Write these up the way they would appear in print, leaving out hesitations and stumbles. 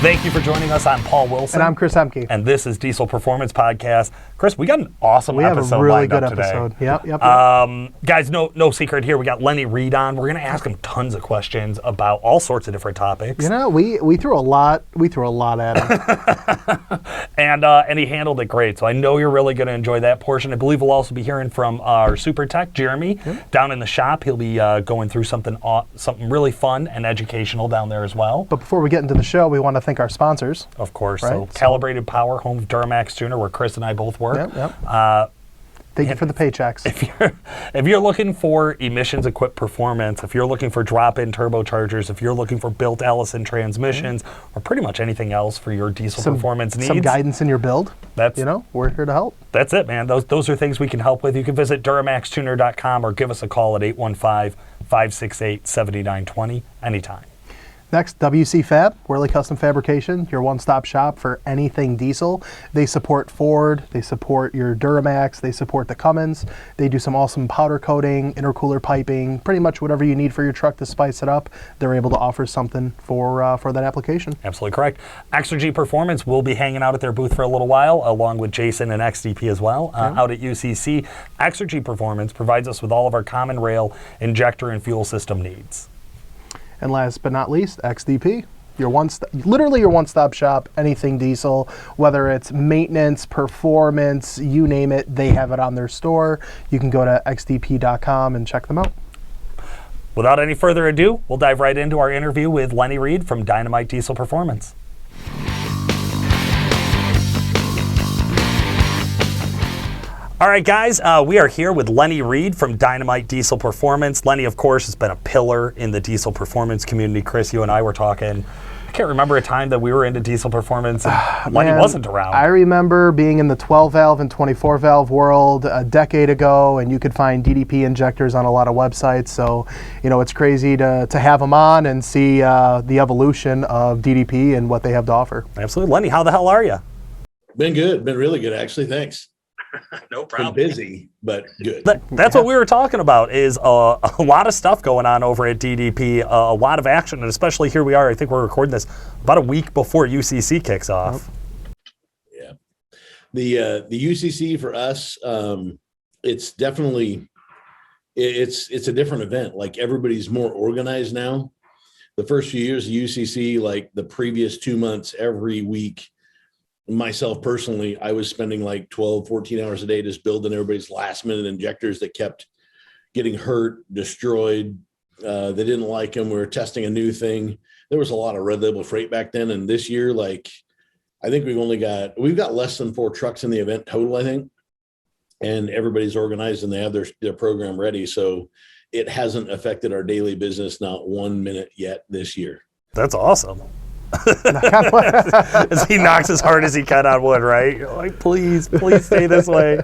Thank you for joining us. I'm Paul Wilson. And I'm Chris Hemke. And this is Diesel Performance Podcast. Chris, we got an awesome episode lined up today. We have a really good episode. Yep. Guys, no secret here. We got Lenny Reed on. We're going to ask him tons of questions about all sorts of different topics. You know, we threw a lot at him. And he handled it great. So I know you're really going to enjoy that portion. I believe we'll also be hearing from our super tech, Jeremy, down in the shop. He'll be going through something really fun and educational down there as well. But before we get into the show, we want to thank our sponsors. Of course. Right? So Calibrated Power, home of Duramax Tuner, where Chris and I both work. Thank you for the paychecks. If you're looking for emissions-equipped performance, if you're looking for drop-in turbochargers, if you're looking for built Allison transmissions, or pretty much anything else for your diesel performance needs. Some guidance in your build. We're here to help. That's it, man. Those are things we can help with. You can visit DuramaxTuner.com or give us a call at 815-568-7920 anytime. Next, WC Fab, Worley Custom Fabrication, your one-stop shop for anything diesel. They support Ford, they support your Duramax, they support the Cummins. They do some awesome powder coating, intercooler piping, pretty much whatever you need for your truck to spice it up. They're able to offer something for that application. Absolutely correct. Exergy Performance will be hanging out at their booth for a little while, along with Jason and XDP as well, out at UCC. Exergy Performance provides us with all of our common rail, injector, and fuel system needs. And last but not least, XDP, literally your one-stop shop, anything diesel, whether it's maintenance, performance, you name it, they have it on their store. You can go to xdp.com and check them out. Without any further ado, we'll dive right into our interview with Lenny Reed from Dynamite Diesel Performance. All right, guys, we are here with Lenny Reed from Dynamite Diesel Performance. Lenny, of course, has been a pillar in the diesel performance community. Chris, you and I were talking. I can't remember a time that we were into diesel performance and Lenny wasn't around. I remember being in the 12-valve and 24-valve world a decade ago, and you could find DDP injectors on a lot of websites. So, it's crazy to have them on and see the evolution of DDP and what they have to offer. Absolutely. Lenny, how the hell are you? Been good. Been really good, actually. Thanks. No problem. Been busy, but good. That's what we were talking about, is a lot of stuff going on over at DDP, a lot of action, and especially here we are, I think we're recording this about a week before UCC kicks off. Yeah. The UCC for us, it's definitely, it's a different event. Like, everybody's more organized now. The first few years of UCC, like the previous 2 months, every week, myself personally, I was spending like 12, 14 hours a day just building everybody's last minute injectors that kept getting hurt, destroyed. They didn't like them. We were testing a new thing. There was a lot of red label freight back then. And this year, like, I think we've got less than 4 trucks in the event total, I think. And everybody's organized and they have their program ready. So it hasn't affected our daily business, not 1 minute yet this year. That's awesome. As he knocks as hard as he can on wood, right? You're like, please stay this way.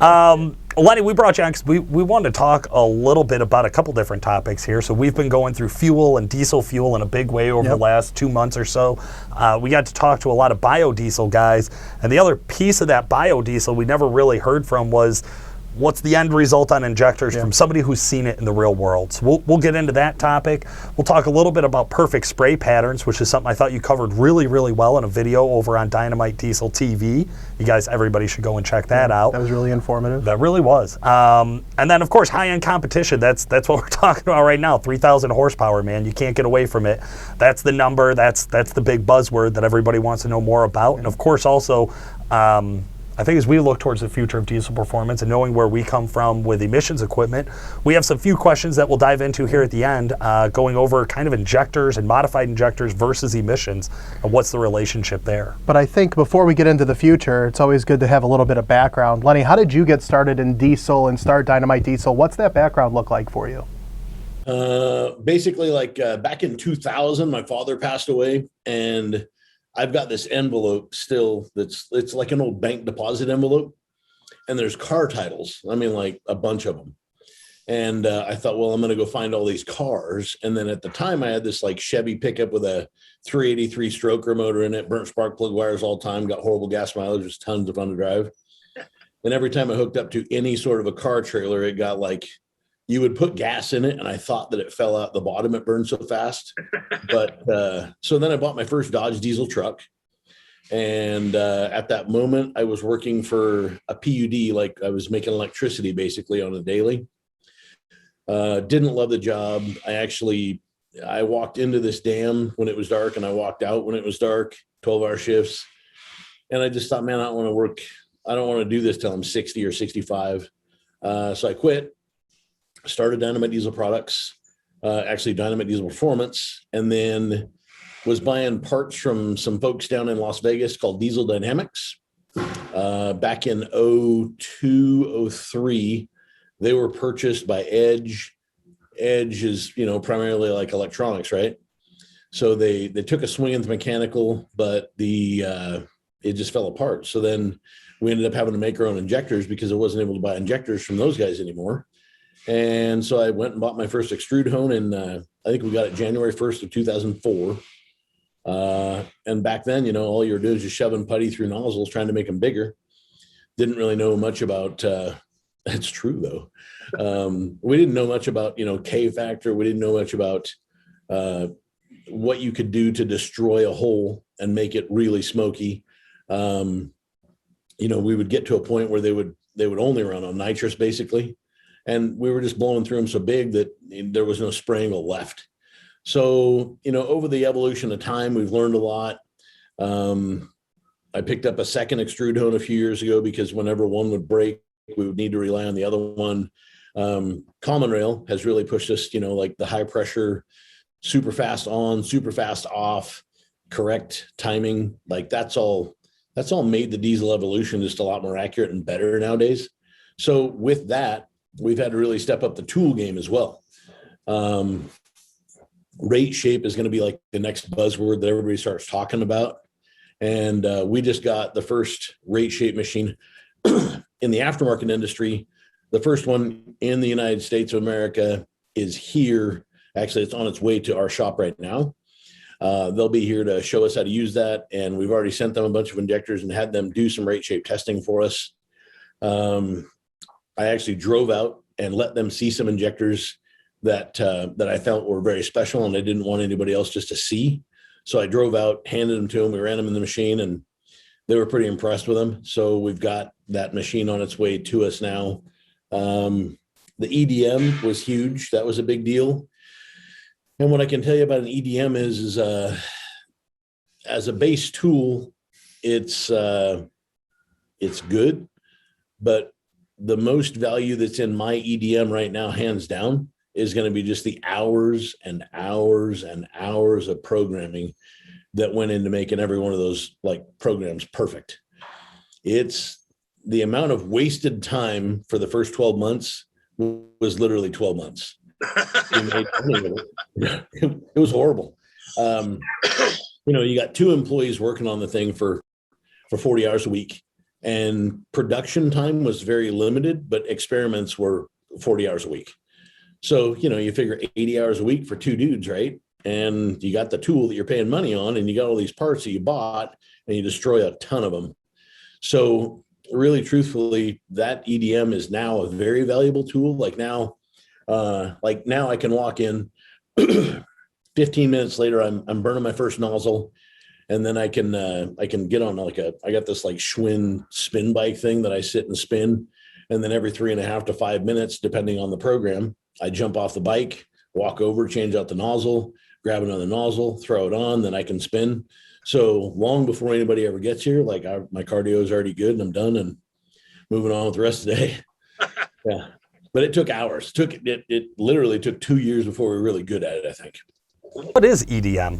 Lenny, we brought you on because we wanted to talk a little bit about a couple different topics here. So we've been going through fuel and diesel fuel in a big way over the last 2 months or so. We got to talk to a lot of biodiesel guys. And the other piece of that biodiesel we never really heard from was, what's the end result on injectors from somebody who's seen it in the real world? So we'll get into that topic. We'll talk a little bit about perfect spray patterns, which is something I thought you covered really, really well in a video over on Dynamite Diesel TV. You guys, everybody should go and check that out. That was really informative. That really was. And then, of course, high-end competition. That's what we're talking about right now. 3,000 horsepower, man. You can't get away from it. That's the number. That's the big buzzword that everybody wants to know more about. And, of course, also, I think as we look towards the future of diesel performance and knowing where we come from with emissions equipment, we have some few questions that we'll dive into here at the end, going over kind of injectors and modified injectors versus emissions, and what's the relationship there. But I think before we get into the future, it's always good to have a little bit of background. Lenny, how did you get started in diesel and start Dynamite Diesel? What's that background look like for you? Basically, like back in 2000, my father passed away, and I've got this envelope still it's like an old bank deposit envelope, and there's car titles. I mean, like a bunch of them. And I thought, well, I'm going to go find all these cars. And then at the time I had this like Chevy pickup with a 383 stroker motor in it, burnt spark plug wires all the time, got horrible gas mileage, was tons of fun to drive. And every time I hooked up to any sort of a car trailer, it got like, you would put gas in it, and I thought that it fell out the bottom. It burned so fast. But so then I bought my first Dodge diesel truck. And at that moment, I was working for a PUD, like I was making electricity basically on a daily. Didn't love the job. I walked into this dam when it was dark, and I walked out when it was dark, 12-hour shifts. And I just thought, man, I don't want to work. I don't want to do this till I'm 60 or 65. So I quit, started Dynamite Diesel Products, actually Dynamite Diesel Performance, and then was buying parts from some folks down in Las Vegas called Diesel Dynamics. Back in 02, 03, they were purchased by Edge. Edge is, primarily like electronics, right? So they took a swing at the mechanical, but it just fell apart. So then we ended up having to make our own injectors because I wasn't able to buy injectors from those guys anymore. And so I went and bought my first extrude hone, and I think we got it January 1st of 2004. And back then, all you were doing is just shoving putty through nozzles, trying to make them bigger. Didn't really know much about, that's true though. We didn't know much about, K factor. We didn't know much about, what you could do to destroy a hole and make it really smoky. We would get to a point where they would only run on nitrous basically. And we were just blowing through them so big that there was no spraying left. So, over the evolution of time, we've learned a lot. I picked up a second extrude hone a few years ago because whenever one would break, we would need to rely on the other one. Common Rail has really pushed us, like the high pressure, super fast on, super fast off, correct timing. Like that's all made the diesel evolution just a lot more accurate and better nowadays. So with that, we've had to really step up the tool game as well. Rate shape is going to be like the next buzzword that everybody starts talking about. And we just got the first rate shape machine in the aftermarket industry. The first one in the United States of America is here. Actually, it's on its way to our shop right now. They'll be here to show us how to use that. And we've already sent them a bunch of injectors and had them do some rate shape testing for us. I actually drove out and let them see some injectors that I felt were very special, and I didn't want anybody else just to see. So I drove out, handed them to them. We ran them in the machine, and they were pretty impressed with them. So we've got that machine on its way to us now. The EDM was huge. That was a big deal. And what I can tell you about an EDM is as a base tool, it's good, but the most value that's in my EDM right now, hands down, is going to be just the hours and hours and hours of programming that went into making every one of those programs perfect. It's the amount of wasted time for the first 12 months was literally 12 months. It was horrible. You got two employees working on the thing for 40 hours a week, and production time was very limited, but experiments were 40 hours a week. So, you figure 80 hours a week for two dudes, right? And you got the tool that you're paying money on, and you got all these parts that you bought, and you destroy a ton of them. So really, truthfully, that EDM is now a very valuable tool. Now I can walk in 15 minutes later, I'm burning my first nozzle, and then I can get on I got this Schwinn spin bike thing that I sit and spin. And then every 3.5 to 5 minutes, depending on the program, I jump off the bike, walk over, change out the nozzle, grab another nozzle, throw it on, then I can spin. So long before anybody ever gets here, my cardio is already good and I'm done and moving on with the rest of the day. Yeah. But it took hours. It literally took 2 years before we were really good at it, I think. What is EDM?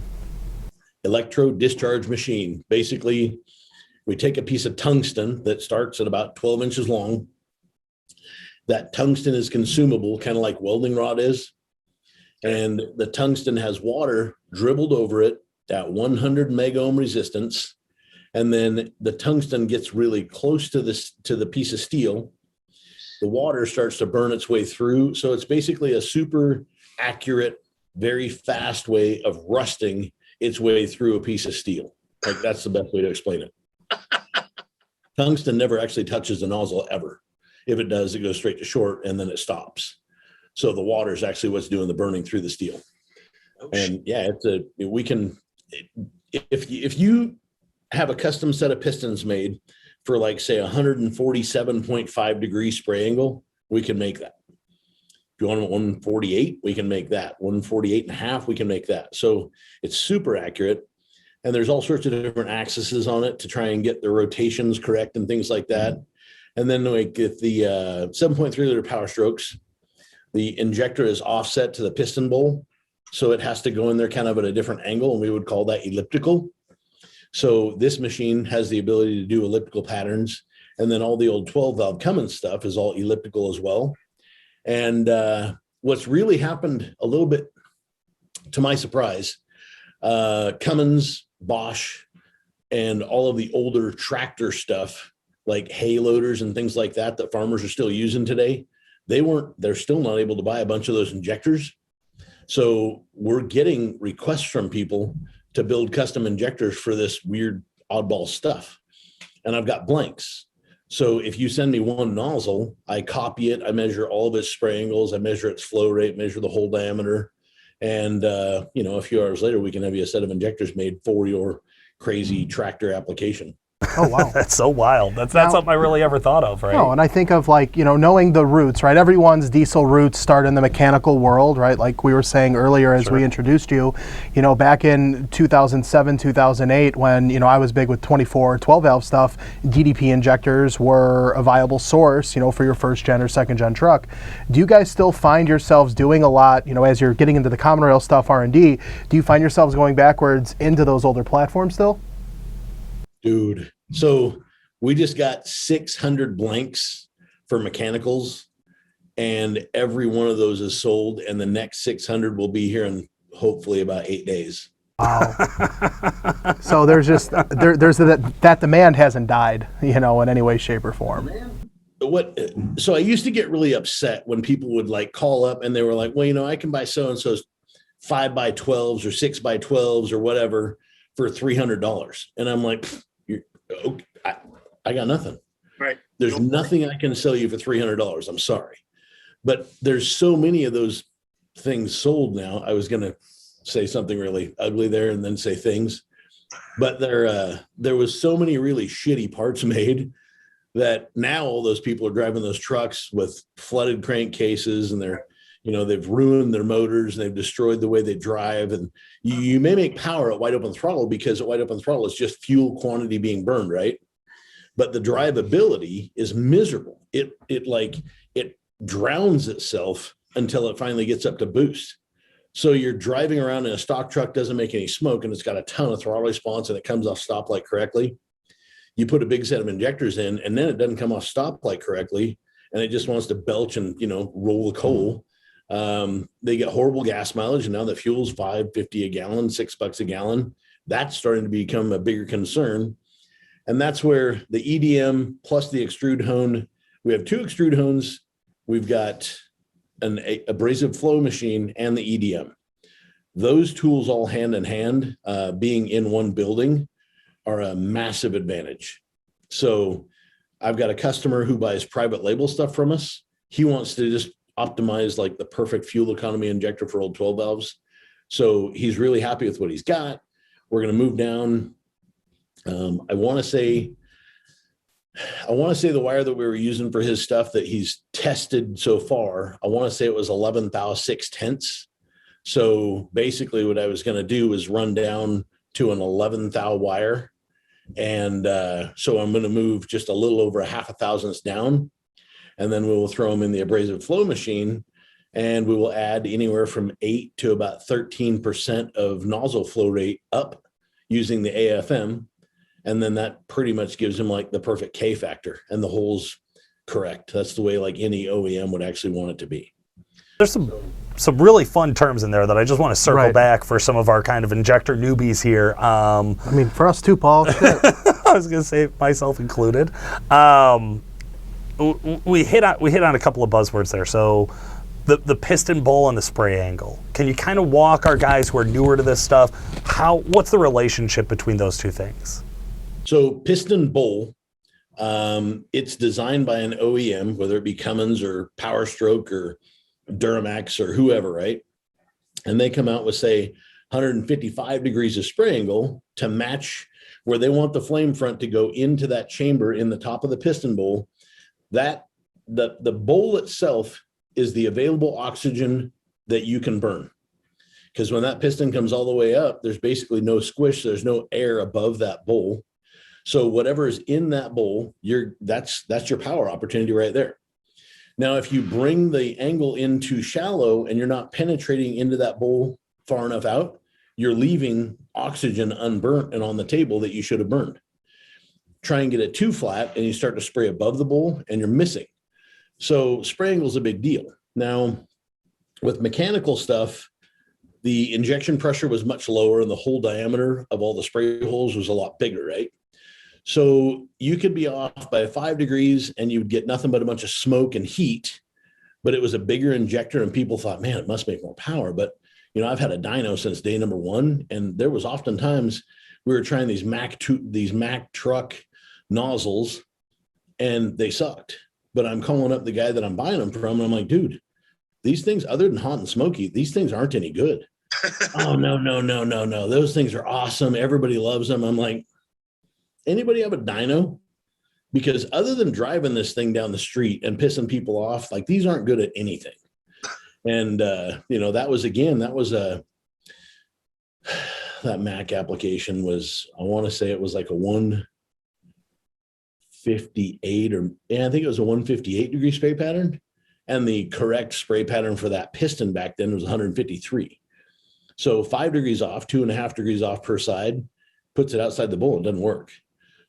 Electro Discharge machine. Basically, we take a piece of tungsten that starts at about 12 inches long. That tungsten is consumable, kind of like welding rod is. And the tungsten has water dribbled over it at 100 mega ohm resistance. And then the tungsten gets really close to the piece of steel. The water starts to burn its way through. So it's basically a super accurate, very fast way of rusting its way through a piece of steel. That's the best way to explain it. Tungsten never actually touches the nozzle ever. If it does, it goes straight to short and then it stops. So the water is actually what's doing the burning through the steel. And yeah, if you have a custom set of pistons made for like say 147.5 degree spray angle, we can make that. If you want 148, we can make that. 148.5, we can make that. So it's super accurate. And there's all sorts of different axes on it to try and get the rotations correct and things like that. And then like if the 7.3 liter Power Strokes, the injector is offset to the piston bowl. So it has to go in there kind of at a different angle, and we would call that elliptical. So this machine has the ability to do elliptical patterns. And then all the old 12 valve Cummins stuff is all elliptical as well. And what's really happened a little bit to my surprise, Cummins, Bosch, and all of the older tractor stuff like hay loaders and things like that farmers are still using today, they're still not able to buy a bunch of those injectors. So we're getting requests from people to build custom injectors for this weird oddball stuff. And I've got blanks. So if you send me one nozzle, I copy it, I measure all of its spray angles, I measure its flow rate, measure the hole diameter. And, a few hours later, we can have you a set of injectors made for your crazy tractor application. Oh, wow. That's so wild. That's not something I really ever thought of, right? No, and I think of like, knowing the roots, right? Everyone's diesel roots start in the mechanical world, right? Like we were saying earlier as we introduced you, back in 2007, 2008, when, I was big with 24, 12 valve stuff, DDP injectors were a viable source, for your first gen or second gen truck. Do you guys still find yourselves doing a lot, as you're getting into the common rail stuff, R&D, do you find yourselves going backwards into those older platforms still? Dude, so we just got 600 blanks for mechanicals, and every one of those is sold, and the next 600 will be here in hopefully about 8 days. Wow. So there's just there's that demand hasn't died, in any way, shape, or form. So I used to get really upset when people would like call up and they were like, well, I can buy so-and-so's 5x12s or 6x12s or whatever for $300. And I'm like, okay, I got nothing. Right. There's nothing I can sell you for $300. I'm sorry. But there's so many of those things sold now. I was going to say something really ugly there and then say things, but there was so many really shitty parts made that now all those people are driving those trucks with flooded crankcases, and they've ruined their motors and they've destroyed the way they drive. And you may make power at wide open throttle because at wide open throttle is just fuel quantity being burned, right? But the drivability is miserable. It drowns itself until it finally gets up to boost. So you're driving around in a stock truck, doesn't make any smoke, and it's got a ton of throttle response and it comes off stoplight correctly. You put a big set of injectors in and then it doesn't come off stoplight correctly and it just wants to belch and, roll the coal. They get horrible gas mileage, and now the fuel's $5.50 a gallon, $6 a gallon. That's starting to become a bigger concern. And that's where the EDM plus the extrude hone, we have 2 extrude hones. We've got an abrasive flow machine and the EDM. Those tools all hand in hand, being in one building, are a massive advantage. So I've got a customer who buys private label stuff from us. He wants to just optimize like the perfect fuel economy injector for old 12 valves. So he's really happy with what he's got. We're going to move down. I want to say the wire that we were using for his stuff that he's tested so far, I want to say it was 11 thou 6/10. So basically what I was going to do was run down to an 11 thou wire. And so I'm going to move just a little over a half a thousandths down. And then we will throw them in the abrasive flow machine, and we will add anywhere from 8 to about 13% of nozzle flow rate up using the AFM. And then that pretty much gives him like the perfect K factor and the hole's correct. That's the way like any OEM would actually want it to be. There's some really fun terms in there that I just want to circle back for some of our kind of injector newbies here. For us too, Paul. I was going to say myself included. We hit on a couple of buzzwords there. So the piston bowl and the spray angle. Can you kind of walk our guys who are newer to this stuff? What's the relationship between those two things? So piston bowl, it's designed by an OEM, whether it be Cummins or Power Stroke or Duramax or whoever, right? And they come out with, say, 155 degrees of spray angle to match where they want the flame front to go into that chamber in the top of the piston bowl. That the bowl itself is the available oxygen that you can burn. Because when that piston comes all the way up, there's basically no squish. There's no air above that bowl. So whatever is in that bowl, that's your power opportunity right there. Now, if you bring the angle in too shallow and you're not penetrating into that bowl far enough out, you're leaving oxygen unburnt and on the table that you should have burned. Try and get it too flat and you start to spray above the bowl and you're missing. So spray angle is a big deal. Now, with mechanical stuff, the injection pressure was much lower and the hole diameter of all the spray holes was a lot bigger, right? So you could be off by 5 degrees and you would get nothing but a bunch of smoke and heat, but it was a bigger injector and people thought, man, it must make more power. But, I've had a dyno since day number one, and there was oftentimes we were trying these Mack truck nozzles and they sucked. But I'm calling up the guy that I'm buying them from and I'm like, dude, these things, other than hot and smoky, these things aren't any good. Oh, no. Those things are awesome. Everybody loves them. I'm like, anybody have a dyno? Because other than driving this thing down the street and pissing people off, like these aren't good at anything. And, that Mac application was, I want to say it was like a 158 I think it was a 158 degree spray pattern. And the correct spray pattern for that piston back then was 153. So 5 degrees off, 2.5 degrees off per side, puts it outside the bowl. It doesn't work.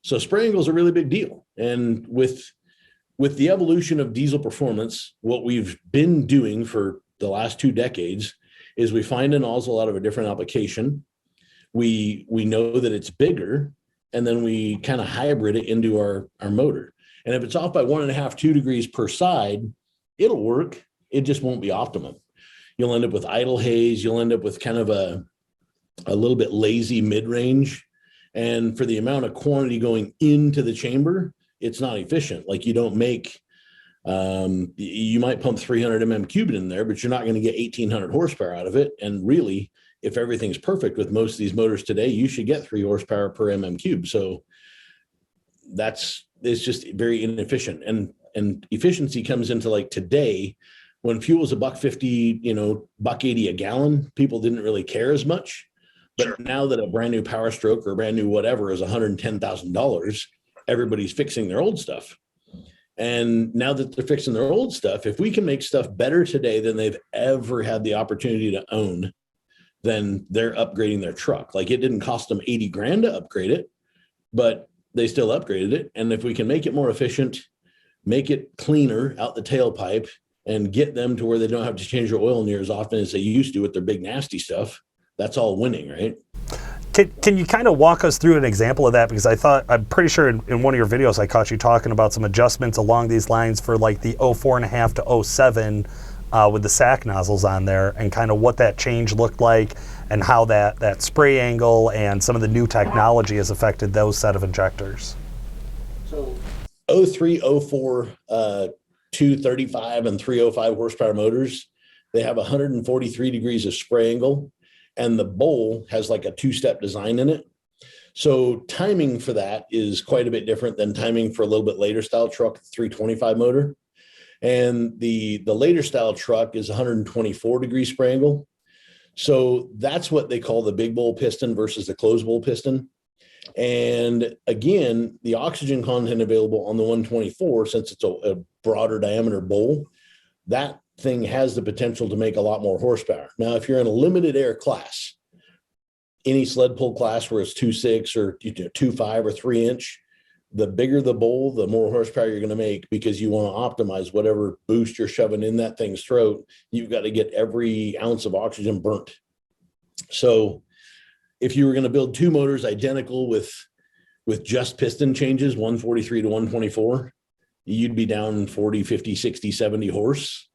So spray angle is a really big deal. And with the evolution of diesel performance, what we've been doing for the last 2 decades is we find a nozzle out of a different application. We know that it's bigger, and then we kind of hybrid it into our motor. And if it's off by 1.5, 2 degrees per side, it'll work. It just won't be optimum. You'll end up with idle haze. You'll end up with kind of a little bit lazy mid-range. And for the amount of quantity going into the chamber, it's not efficient. Like you don't make, you might pump 300 mm³ in there, but you're not going to get 1,800 horsepower out of it. And really, if everything's perfect with most of these motors today, you should get 3 horsepower per mm³. So it's just very inefficient. And efficiency comes into like today, when fuel is $1.50, $1.80 a gallon, people didn't really care as much. But sure, now that a brand new Power Stroke or a brand new whatever is $110,000, everybody's fixing their old stuff. And now that they're fixing their old stuff, if we can make stuff better today than they've ever had the opportunity to own, then they're upgrading their truck. Like it didn't cost them 80 grand to upgrade it, but they still upgraded it. And if we can make it more efficient, make it cleaner out the tailpipe, and get them to where they don't have to change their oil near as often as they used to with their big nasty stuff, that's all winning, right? Can you kind of walk us through an example of that? Because I'm pretty sure in one of your videos I caught you talking about some adjustments along these lines for like the 04.5 to 07 with the sack nozzles on there, and kind of what that change looked like and how that spray angle and some of the new technology has affected those set of injectors. So 03, 04, 235 and 305 horsepower motors, they have 143 degrees of spray angle, and the bowl has like a 2-step design in it. So timing for that is quite a bit different than timing for a little bit later style truck, 325 motor. And the later style truck is 124 degree spray angle. So that's what they call the big bowl piston versus the closed bowl piston. And again, the oxygen content available on the 124, since it's a broader diameter bowl, that thing has the potential to make a lot more horsepower. Now, if you're in a limited air class, any sled pull class where it's 2.6 or 2.5 or 3 inch, the bigger the bowl, the more horsepower you're going to make, because you want to optimize whatever boost you're shoving in that thing's throat. You've got to get every ounce of oxygen burnt. So if you were going to build 2 motors identical with just piston changes, 143 to 124, you'd be down 40, 50, 60, 70 horse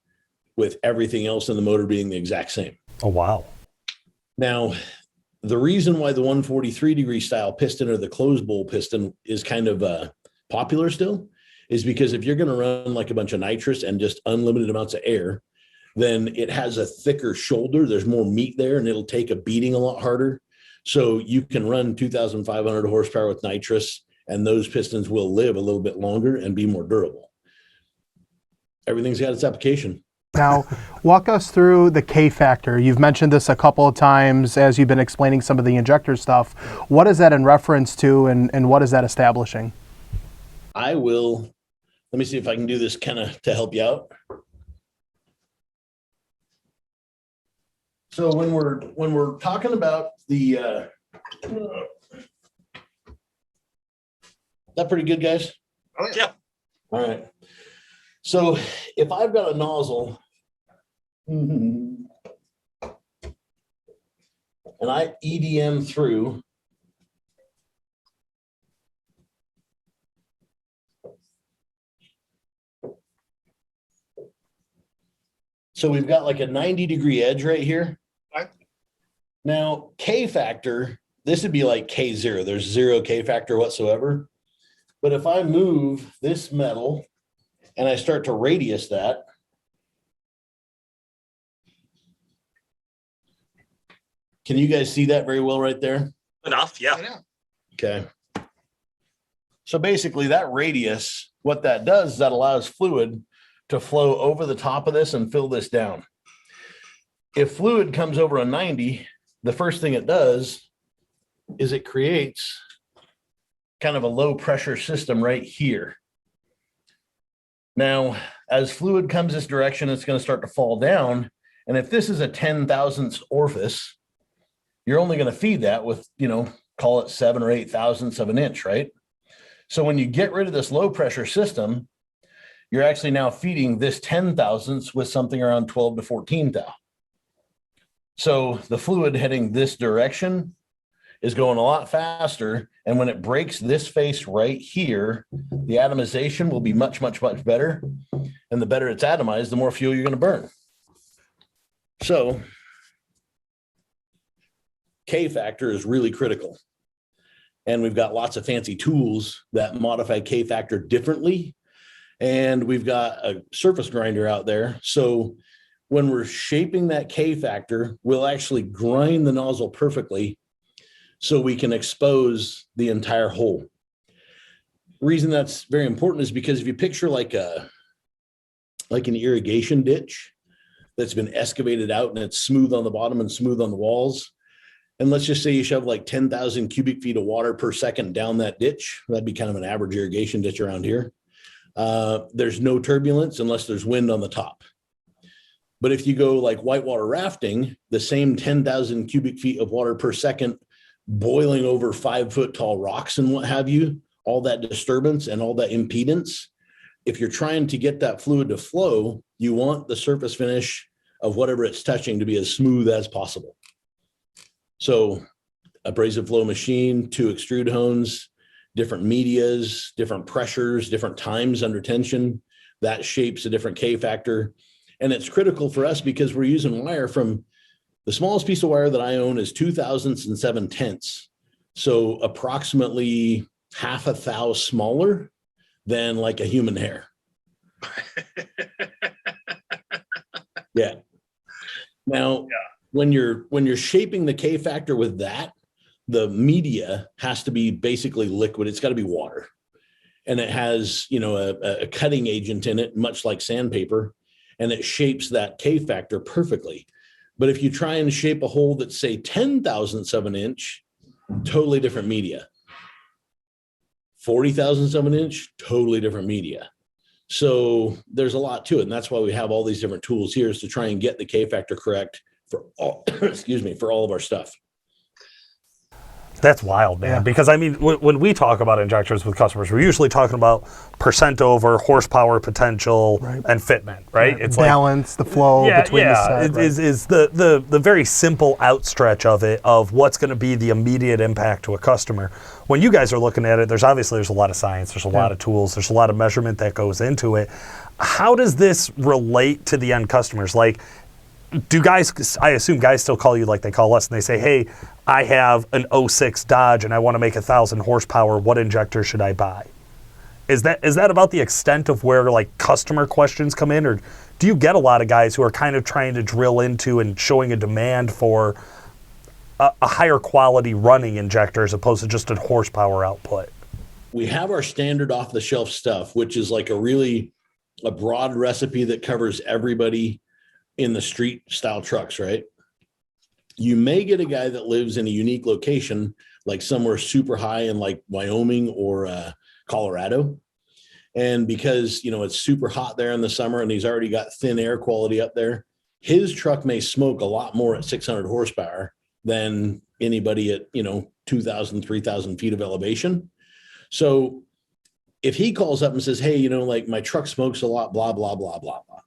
with everything else in the motor being the exact same. Oh, wow. Now, the reason why the 143 degree style piston or the closed bowl piston is kind of popular still is because if you're going to run like a bunch of nitrous and just unlimited amounts of air, then it has a thicker shoulder. There's more meat there, and it'll take a beating a lot harder. So you can run 2,500 horsepower with nitrous, and those pistons will live a little bit longer and be more durable. Everything's got its application. Now, walk us through the K factor. You've mentioned this a couple of times as you've been explaining some of the injector stuff. What is that in reference to, and what is that establishing? I will, let me see if I can do this kind of to help you out. So when we're talking about the, that pretty good, guys? Oh, yeah. All right. So if I've got a nozzle and I EDM through, so we've got like a 90-degree edge right here. Right. Now, K factor, this would be like K0. There's 0 K factor whatsoever. But if I move this metal and I start to radius that, can you guys see that very well right there? Enough, yeah. Okay. So basically that radius, what that does is that allows fluid to flow over the top of this and fill this down. If fluid comes over a 90, the first thing it does is it creates kind of a low pressure system right here. Now, as fluid comes this direction, it's going to start to fall down. And if this is a 10,000th orifice, you're only going to feed that with, call it 7 or 8 thousandths of an inch, right? So when you get rid of this low pressure system, you're actually now feeding this 10 thousandths with something around 12 to 14 thou. So the fluid heading this direction is going a lot faster. And when it breaks this face right here, the atomization will be much, much, much better. And the better it's atomized, the more fuel you're going to burn. So K factor is really critical. And we've got lots of fancy tools that modify K factor differently. And we've got a surface grinder out there. So when we're shaping that K factor, we'll actually grind the nozzle perfectly so we can expose the entire hole. Reason that's very important is because if you picture like an irrigation ditch that's been excavated out and it's smooth on the bottom and smooth on the walls, and let's just say you shove like 10,000 cubic feet of water per second down that ditch, that'd be kind of an average irrigation ditch around here. There's no turbulence unless there's wind on the top. But if you go like whitewater rafting, the same 10,000 cubic feet of water per second boiling over 5-foot tall rocks and what have you, all that disturbance and all that impedance, if you're trying to get that fluid to flow, you want the surface finish of whatever it's touching to be as smooth as possible. So abrasive flow machine, 2 extrude hones, different medias, different pressures, different times under tension, that shapes a different K factor. And it's critical for us because we're using wire from the smallest piece of wire that I own is 2 thousandths and 7 tenths. So approximately half a thou smaller than like a human hair. Yeah. Now, when you're shaping the K factor with that, the media has to be basically liquid. It's got to be water. And it has, a cutting agent in it, much like sandpaper, and it shapes that K factor perfectly. But if you try and shape a hole that's, say, 10 thousandths of an inch, totally different media. 40 thousandths of an inch, totally different media. So there's a lot to it. And that's why we have all these different tools here, is to try and get the K factor correct for all, for all of our stuff. That's wild, man. Yeah. Because when we talk about injectors with customers, we're usually talking about percent over, horsepower potential, and fitment, right? Yeah, it's balance, the flow between the set. Is the very simple outstretch of it, of what's going to be the immediate impact to a customer. When you guys are looking at it, there's a lot of science, there's a lot of tools, there's a lot of measurement that goes into it. How does this relate to the end customers? Like, I assume guys still call you like they call us and they say, hey, I have an 06 Dodge and I want to make 1,000 horsepower. What injector should I buy? Is that about the extent of where like customer questions come in, or do you get a lot of guys who are kind of trying to drill into and showing a demand for a higher quality running injector as opposed to just a horsepower output? We have our standard off the shelf stuff, which is like a broad recipe that covers everybody in the street style trucks, right? You may get a guy that lives in a unique location, like somewhere super high in like Wyoming or Colorado. And because, it's super hot there in the summer and he's already got thin air quality up there, his truck may smoke a lot more at 600 horsepower than anybody at, 2,000, 3,000 feet of elevation. So if he calls up and says, hey, like my truck smokes a lot, blah, blah, blah, blah, blah.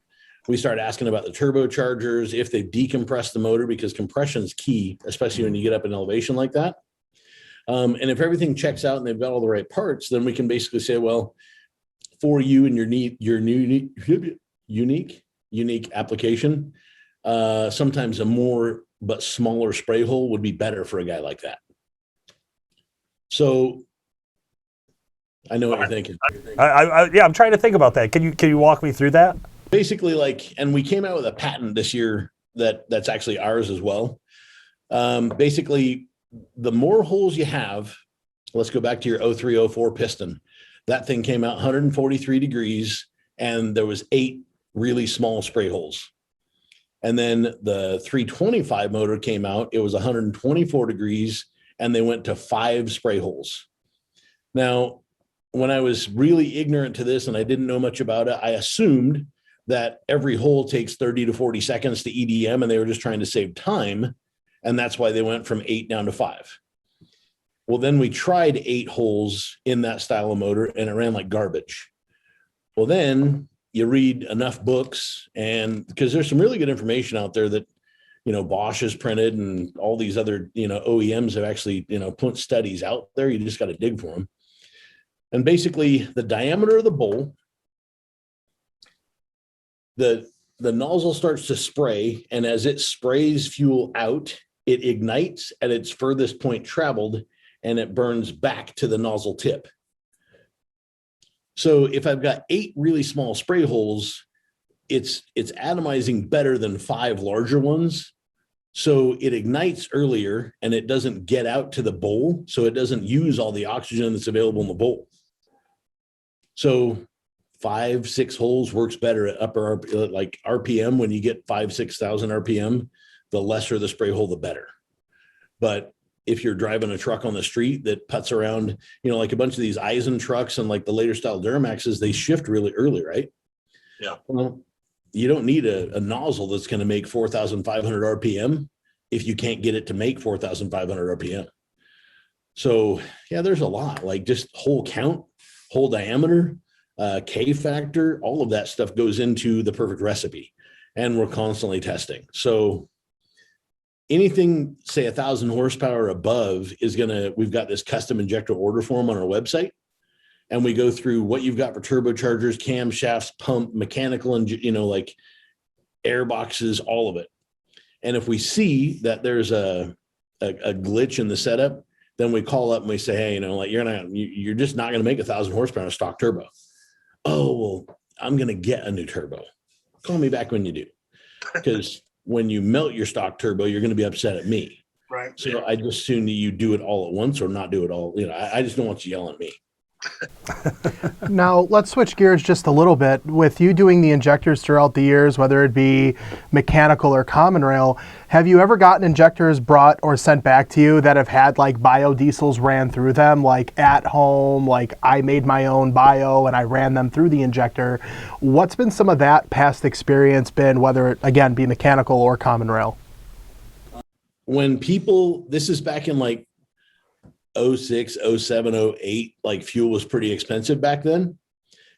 We start asking about the turbochargers, if they decompress the motor, because compression is key, especially when you get up in elevation like that. And if everything checks out and they've got all the right parts, then we can basically say, well, for you and your unique application, sometimes a more but smaller spray hole would be better for a guy like that. So I know what you're thinking. I'm trying to think about that. Can you walk me through that? Basically, and we came out with a patent this year that's actually ours as well. Basically, the more holes you have, let's go back to your 0304 piston. That thing came out 143 degrees, and there was 8 really small spray holes. And then the 325 motor came out. It was 124 degrees, and they went to 5 spray holes. Now, when I was really ignorant to this and I didn't know much about it, I assumed that every hole takes 30 to 40 seconds to EDM, and they were just trying to save time. And that's why they went from 8 down to 5. Well, then we tried 8 holes in that style of motor, and it ran like garbage. Well, then you read enough books, and because there's some really good information out there that, Bosch has printed, and all these other, OEMs have actually, put studies out there. You just got to dig for them. And basically the diameter of the bowl, the nozzle starts to spray, and as it sprays fuel out, it ignites at its furthest point traveled, and it burns back to the nozzle tip. So if I've got 8 really small spray holes, it's atomizing better than 5 larger ones. So it ignites earlier, and it doesn't get out to the bowl. So it doesn't use all the oxygen that's available in the bowl. So 5, 6 holes works better at upper like RPM. When you get 5,000, 6,000 RPM, the lesser the spray hole, the better. But if you're driving a truck on the street that puts around, like a bunch of these Eisen trucks and like the later style Duramaxes, they shift really early, right? Yeah. Well, you don't need a nozzle that's going to make 4,500 RPM if you can't get it to make 4,500 RPM. So yeah, there's a lot, like just hole count, hole diameter, K factor, all of that stuff goes into the perfect recipe, and we're constantly testing. So anything, say 1,000 horsepower above we've got this custom injector order form on our website. And we go through what you've got for turbochargers, camshafts, pump, mechanical, and, like air boxes, all of it. And if we see that there's a glitch in the setup, then we call up and we say, hey, like you're just not going to make 1,000 horsepower in stock turbo. Oh, well, I'm going to get a new turbo. Call me back when you do. Because when you melt your stock turbo, you're going to be upset at me. Right. So I just assume that you do it all at once or not do it all. I just don't want you yelling at me. Now, let's switch gears just a little bit. With you doing the injectors throughout the years, whether it be mechanical or common rail, have you ever gotten injectors brought or sent back to you that have had like biodiesels ran through them, like at home, like I made my own bio and I ran them through the injector? What's been some of that past experience been, whether it, again, be mechanical or common rail? When people, this is back in like 06, 07, 08, like fuel was pretty expensive back then.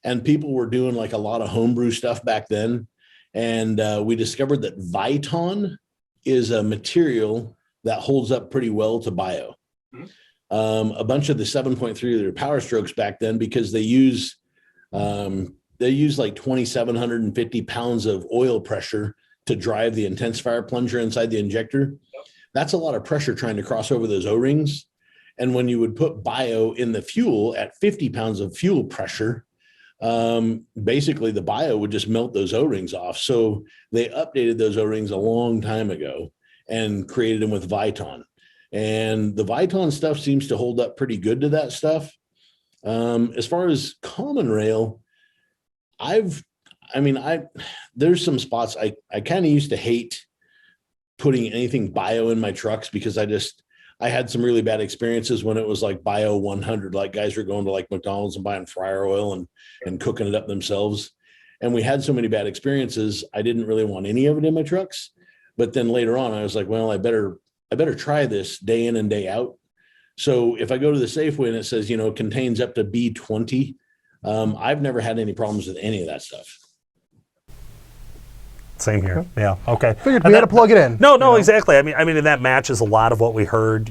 And people were doing like a lot of homebrew stuff back then. And we discovered that Viton is a material that holds up pretty well to bio. Mm-hmm. A bunch of the 7.3 liter Power Strokes back then, because they use like 2,750 pounds of oil pressure to drive the intensifier plunger inside the injector. Yep. That's a lot of pressure trying to cross over those O-rings. And when you would put bio in the fuel at 50 pounds of fuel pressure, basically the bio would just melt those O-rings off. So they updated those O-rings a long time ago and created them with Viton. And the Viton stuff seems to hold up pretty good to that stuff. As far as common rail, there's some spots I kind of used to hate putting anything bio in my trucks because I had some really bad experiences when it was like bio 100, like guys were going to like McDonald's and buying fryer oil and cooking it up themselves. And we had so many bad experiences. I didn't really want any of it in my trucks. But then later on, I was like, well, I better try this day in and day out. So if I go to the Safeway and it says, contains up to B20, I've never had any problems with any of that stuff. Same here. Yeah. Okay. Figured we had to plug it in. No, exactly. I mean, and that matches a lot of what we heard,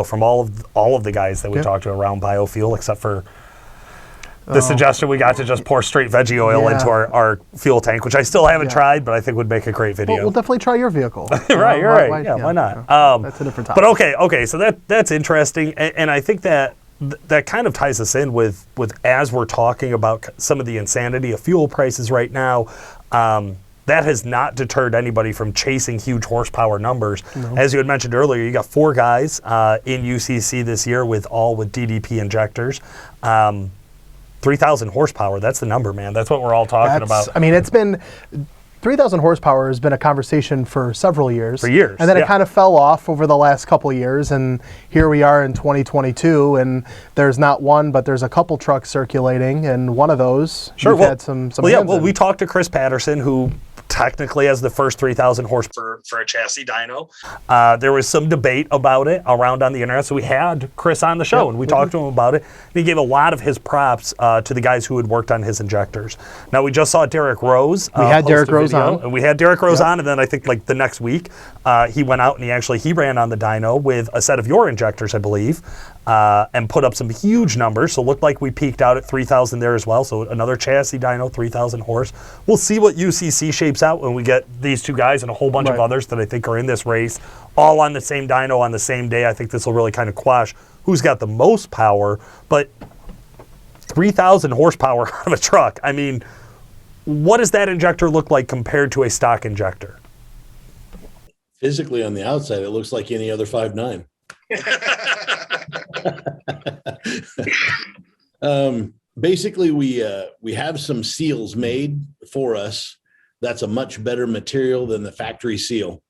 from all of the guys that we talked to around biofuel, except for the suggestion we got to just pour straight veggie oil into our fuel tank, which I still haven't tried, but I think would make a great video. We'll definitely try your vehicle. Right. You're right. Why not? That's a different topic. But okay. So that's interesting, and I think that kind of ties us in with as we're talking about some of the insanity of fuel prices right now. That has not deterred anybody from chasing huge horsepower numbers. No. As you had mentioned earlier, you got 4 guys in UCC this year with DDP injectors. 3,000 horsepower, that's the number, man. That's what we're all talking about. I mean, it's been 3,000 horsepower has been a conversation for several years. For years. And then it kind of fell off over the last couple of years, and here we are in 2022, and there's not one, but there's a couple trucks circulating, and one of those had some we talked to Chris Patterson, who technically has the first 3,000 horse for a chassis dyno. There was some debate about it around on the internet, so we had Chris on the show, and we talked to him about it. And he gave a lot of his props to the guys who had worked on his injectors. Now, we just saw Derek Rose. We had Derek Rose on. And we had Derek Rose on, and then I think like the next week, he went out and he ran on the dyno with a set of your injectors, I believe, and put up some huge numbers. So it looked like we peaked out at 3,000 there as well. So another chassis dyno, 3,000 horse. We'll see what UCC shapes out when we get these 2 guys and a whole bunch of others that I think are in this race, all on the same dyno on the same day. I think this will really kind of quash who's got the most power. But 3,000 horsepower out of a truck, I mean, what does that injector look like compared to a stock injector? Physically on the outside, it looks like any other 5.9. Basically, we have some seals made for us. That's a much better material than the factory seal.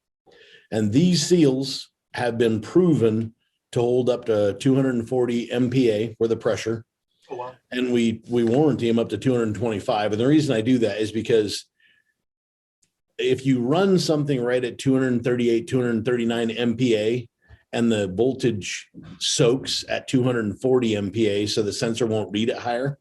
And these seals have been proven to hold up to 240 MPa for the pressure. Oh, wow. And we warranty them up to 225. And the reason I do that is because if you run something right at 238, 239 MPa, and the voltage soaks at 240 MPa, so the sensor won't read it higher,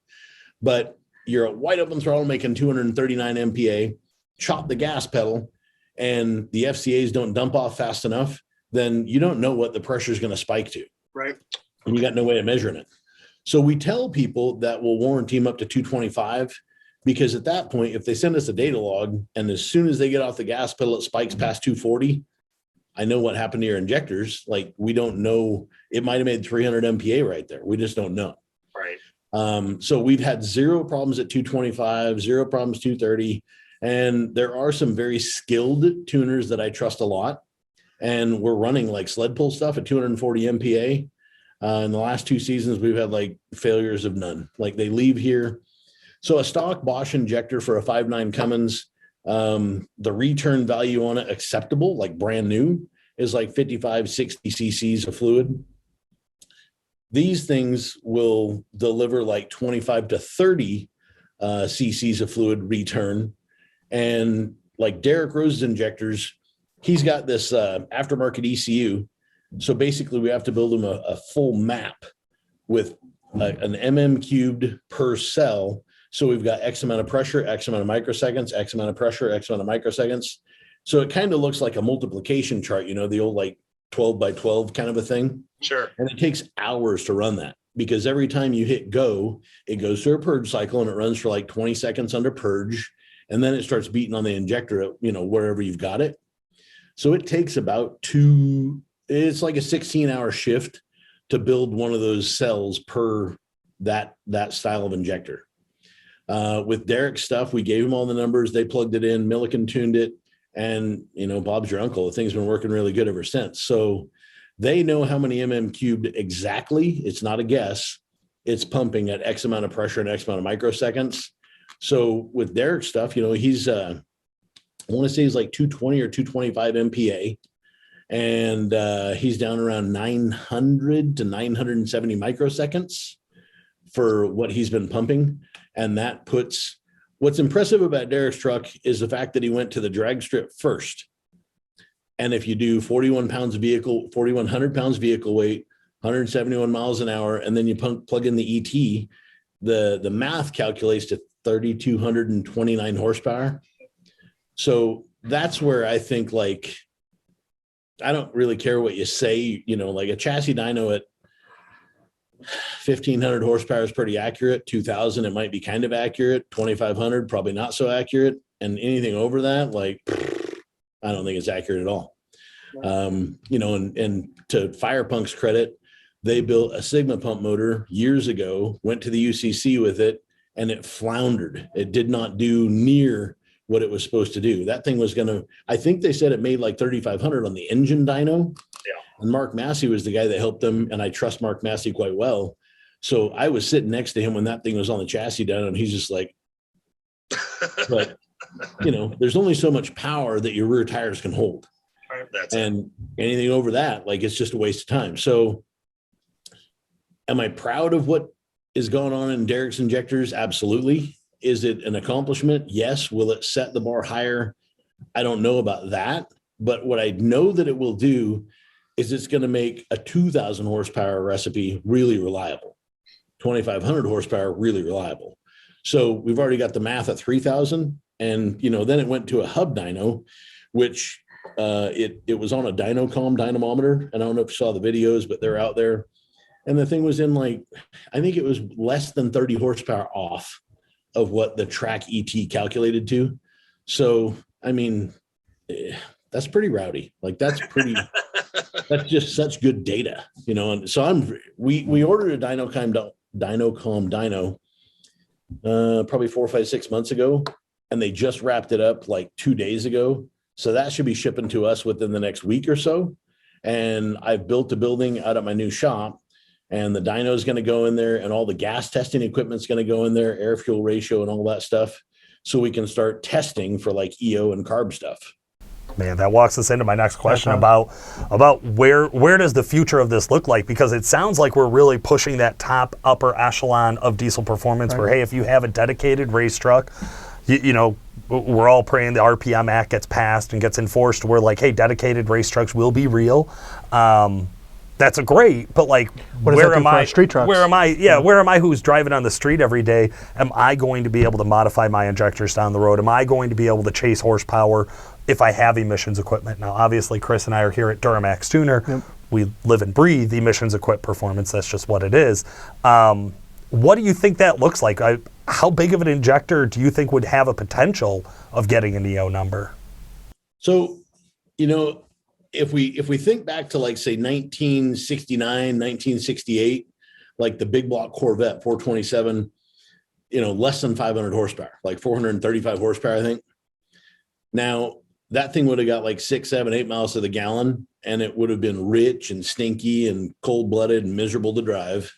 but you're at wide open throttle making 239 MPa, chop the gas pedal, and the FCAs don't dump off fast enough, then you don't know what the pressure is going to spike to. Right. And you got no way of measuring it. So we tell people that we'll warranty them up to 225, because at that point, if they send us a data log and as soon as they get off the gas pedal, it spikes past 240, I know what happened to your injectors. Like, we don't know. It might have made 300 MPa right there. We just don't know. Right. So we've had 0 problems at 225, 0 problems 230. And there are some very skilled tuners that I trust a lot. And we're running like sled pull stuff at 240 MPa. In the last 2 seasons, we've had like failures of none. Like, they leave here. So a stock Bosch injector for a 5.9 Cummins, the return value on it acceptable, like brand new, is like 55, 60 cc's of fluid. These things will deliver like 25 to 30 cc's of fluid return. And like Derek Rose's injectors, he's got this aftermarket ECU. So basically we have to build him a full map with an mm cubed per cell. So we've got X amount of pressure, X amount of microseconds, X amount of pressure, X amount of microseconds. So it kind of looks like a multiplication chart, the old like 12 by 12 kind of a thing. Sure. And it takes hours to run that, because every time you hit go, it goes through a purge cycle and it runs for like 20 seconds under purge. And then it starts beating on the injector at, wherever you've got it. So it takes about it's like a 16-hour shift to build one of those cells per that style of injector. With Derek's stuff, we gave him all the numbers. They plugged it in. Milliken tuned it. And, Bob's your uncle. The thing's been working really good ever since. So they know how many cubed exactly. It's not a guess. It's pumping at X amount of pressure and X amount of microseconds. So with Derek's stuff, he's, I want to say he's like 220 or 225 MPa. And he's down around 900 to 970 microseconds for what he's been pumping. And that puts, what's impressive about Derek's truck is the fact that he went to the drag strip first. And if you do 4,100 pounds vehicle weight, 171 miles an hour, and then you plug in the ET, the math calculates to 3,229 horsepower. So that's where I think, like, I don't really care what you say, like a chassis dyno at 1,500 horsepower is pretty accurate. 2,000, it might be kind of accurate. 2,500, probably not so accurate. And anything over that, like, I don't think it's accurate at all. And to Firepunk's credit, they built a Sigma pump motor years ago, went to the UCC with it, and it floundered. It did not do near what it was supposed to do. That thing was I think they said it made like 3,500 on the engine dyno. Yeah. And Mark Massey was the guy that helped them. And I trust Mark Massey quite well. So I was sitting next to him when that thing was on the chassis dyno, and he's just like, but there's only so much power that your rear tires can hold. And anything over that, like, it's just a waste of time. So am I proud of what is going on in Derek's injectors? Absolutely. Is it an accomplishment? Yes. Will it set the bar higher? I don't know about that. But what I know that it will do is it's going to make a 2,000 horsepower recipe really reliable. 2,500 horsepower really reliable. So we've already got the math at 3,000. And, then it went to a hub dyno, which it was on a Dynacom dynamometer. And I don't know if you saw the videos, but they're out there. And the thing was in, like, I think it was less than 30 horsepower off of what the track ET calculated to. So, I mean, that's pretty rowdy. Like, that's just such good data, And so we ordered a Dynacom dyno probably 4, 5, 6 months ago, and they just wrapped it up like 2 days ago. So that should be shipping to us within the next week or so. And I've built a building out at my new shop, and the dyno is going to go in there, and all the gas testing equipment is going to go in there, air fuel ratio and all that stuff. So we can start testing for like EO and carb stuff. Man, that walks us into my next question about where does the future of this look like? Because it sounds like we're really pushing that top upper echelon of diesel performance, where, hey, if you have a dedicated race truck, we're all praying the RPM Act gets passed and gets enforced. We're like, hey, dedicated race trucks will be real. That's a great, but like, where am I? Street trucks? Where am I? Yeah, where am I? Who's driving on the street every day? Am I going to be able to modify my injectors down the road? Am I going to be able to chase horsepower if I have emissions equipment? Now, obviously, Chris and I are here at Duramax Tuner. Yep. We live and breathe emissions equipped performance. That's just what it is. What do you think that looks like? How big of an injector do you think would have a potential of getting an EO number? So, if we think back to, like, say 1969, 1968, like the big block Corvette 427, less than 500 horsepower, like 435 horsepower, I think. Now that thing would have got like 6, 7, 8 miles to the gallon, and it would have been rich and stinky and cold blooded and miserable to drive.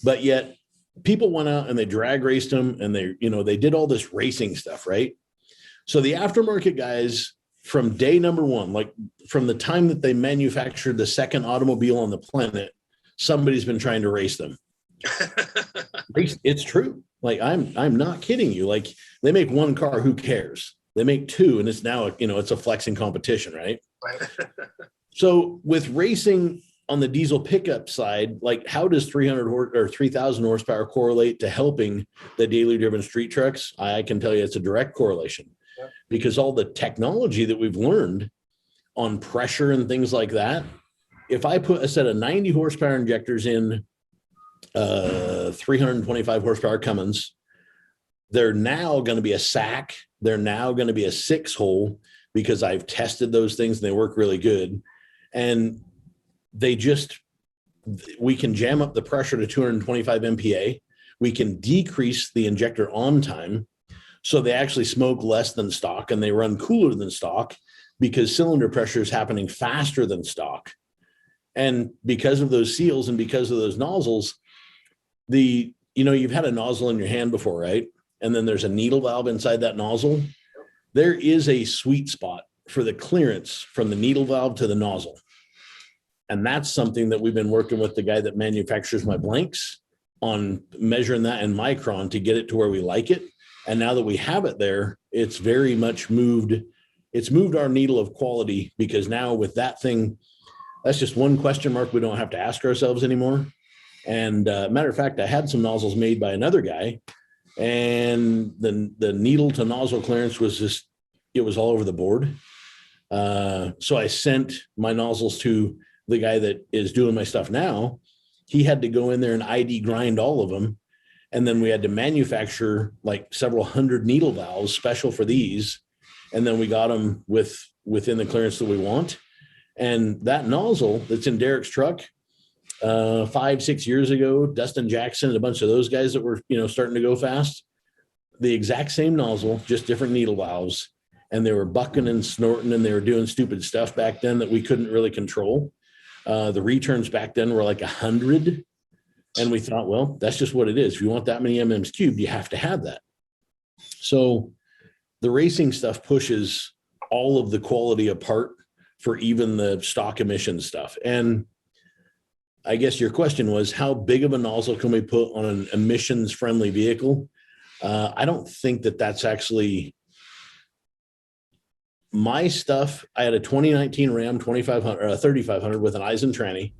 But yet people went out and they drag raced them, and they did all this racing stuff. Right. So the aftermarket guys, from day number one, like from the time that they manufactured the second automobile on the planet, somebody's been trying to race them. It's true. Like, I'm not kidding you. Like, they make one car, who cares? They make two, and it's now, it's a flexing competition, right? So with racing on the diesel pickup side, like, how does 300 or 3,000 horsepower correlate to helping the daily driven street trucks? I can tell you it's a direct correlation. Because all the technology that we've learned on pressure and things like that, if I put a set of 90 horsepower injectors in 325 horsepower Cummins, they're now going to be a sack. They're now going to be a 6-hole, because I've tested those things and they work really good. And they just, we can jam up the pressure to 225 MPa. We can decrease the injector on time, so they actually smoke less than stock and they run cooler than stock because cylinder pressure is happening faster than stock. And because of those seals and because of those nozzles, you've had a nozzle in your hand before, right? And then there's a needle valve inside that nozzle. There is a sweet spot for the clearance from the needle valve to the nozzle. And that's something that we've been working with the guy that manufactures my blanks on measuring that in micron to get it to where we like it. And now that we have it there, it's very much moved. It's moved our needle of quality, because now with that thing, that's just one question mark we don't have to ask ourselves anymore. And matter of fact, I had some nozzles made by another guy, and the needle to nozzle clearance was it was all over the board. So I sent my nozzles to the guy that is doing my stuff now. He had to go in there and ID grind all of them. And then we had to manufacture like several hundred needle valves special for these. And then we got them within the clearance that we want. And that nozzle that's in Derek's truck 5-6 years ago, Dustin Jackson and a bunch of those guys that were, starting to go fast, the exact same nozzle, just different needle valves. And they were bucking and snorting and they were doing stupid stuff back then that we couldn't really control. The returns back then were like 100. And we thought, well, that's just what it is. If you want that many MMs cubed, you have to have that. So the racing stuff pushes all of the quality apart for even the stock emission stuff. And I guess your question was, how big of a nozzle can we put on an emissions friendly vehicle? I don't think that that's actually my stuff. I had a 2019 Ram 2500 or a 3500 with an Eisen tranny,